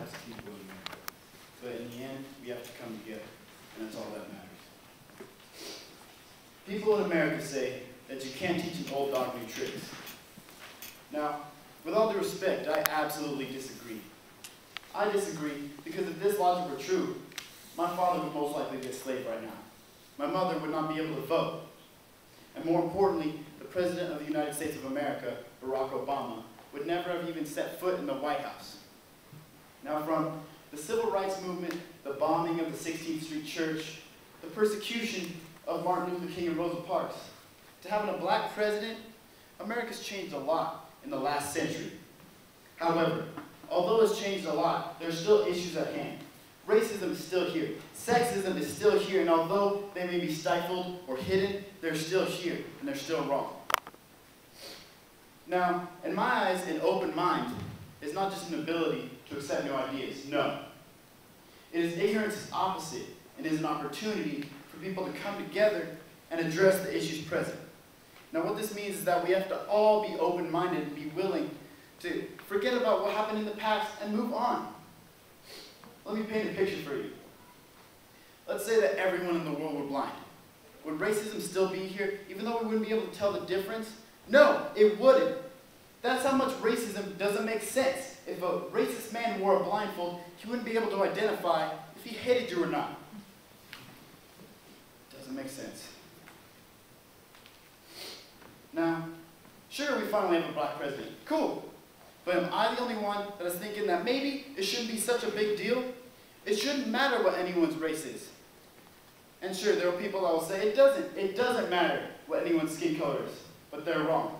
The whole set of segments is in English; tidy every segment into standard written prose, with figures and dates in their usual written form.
types of people in America. But in the end, we have to come together, and that's all that matters. People in America say that you can't teach an old dog new tricks. Now, with all due respect, I absolutely disagree. I disagree because if this logic were true, my father would most likely be a slave right now. My mother would not be able to vote. And more importantly, the President of the United States of America, Barack Obama, would never have even set foot in the White House. Now, from the Civil Rights Movement, the bombing of the 16th Street Church, the persecution of Martin Luther King and Rosa Parks, to having a black president, America's changed a lot in the last century. However, although it's changed a lot, there are still issues at hand. Racism is still here. Sexism is still here, and although they may be stifled or hidden, they're still here, and they're still wrong. Now, in my eyes, an open mind is not just an ability to accept new ideas. No. It is ignorance's opposite. It is an opportunity for people to come together and address the issues present. Now, what this means is that we have to all be open-minded and be willing to forget about what happened in the past and move on. Let me paint a picture for you. Let's say that everyone in the world were blind. Would racism still be here, even though we wouldn't be able to tell the difference? No, it wouldn't. That's how much racism doesn't make sense. If a racist man wore a blindfold, he wouldn't be able to identify if he hated you or not. Doesn't make sense. Now, sure, we finally have a black president. Cool. But am I the only one that is thinking that maybe it shouldn't be such a big deal? It shouldn't matter what anyone's race is. And sure, there are people that will say it doesn't matter what anyone's skin color is, but they're wrong.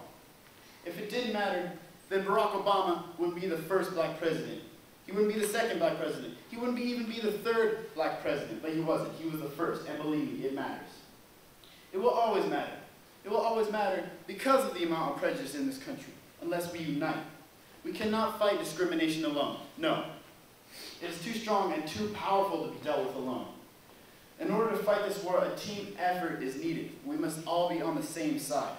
If it did matter, then Barack Obama wouldn't be the first black president. He wouldn't be the second black president. He wouldn't even be the third black president, but he wasn't. He was the first, and believe me, it matters. It will always matter. It will always matter because of the amount of prejudice in this country, unless we unite. We cannot fight discrimination alone. No. It is too strong and too powerful to be dealt with alone. In order to fight this war, a team effort is needed. We must all be on the same side.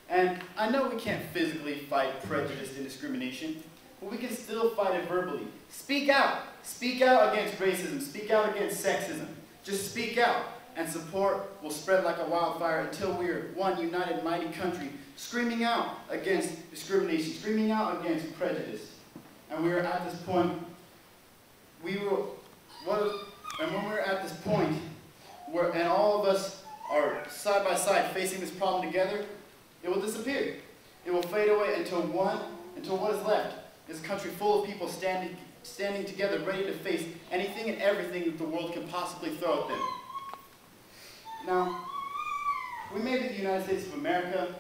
And I know we can't physically fight prejudice and discrimination, but we can still fight it verbally. Speak out. Speak out against racism. Speak out against sexism. Just speak out, and support will spread like a wildfire until we are one united, mighty country, screaming out against discrimination, screaming out against prejudice. And we are at this point, when we're at this point, and all of us are side by side facing this problem together, it will disappear. It will fade away until what is left is a country full of people standing together, ready to face anything and everything that the world can possibly throw at them. Now, we may be the United States of America,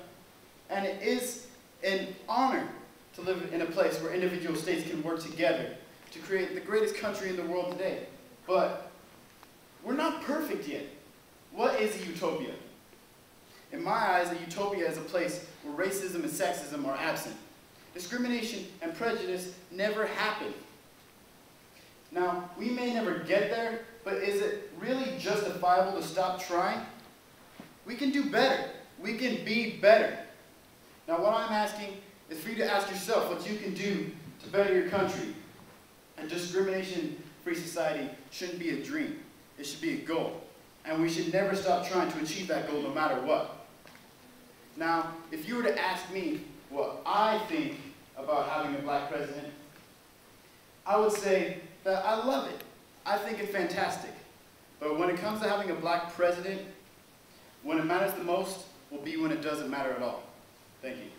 and it is an honor to live in a place where individual states can work together to create the greatest country in the world today. But we're not perfect yet. What is a utopia? In my eyes, a utopia is a place where racism and sexism are absent. Discrimination and prejudice never happen. Now, we may never get there, but is it really justifiable to stop trying? We can do better. We can be better. Now, what I'm asking is for you to ask yourself what you can do to better your country. A discrimination-free society shouldn't be a dream. It should be a goal. And we should never stop trying to achieve that goal no matter what. Now, if you were to ask me what I think about having a black president, I would say that I love it. I think it's fantastic. But when it comes to having a black president, when it matters the most will be when it doesn't matter at all. Thank you.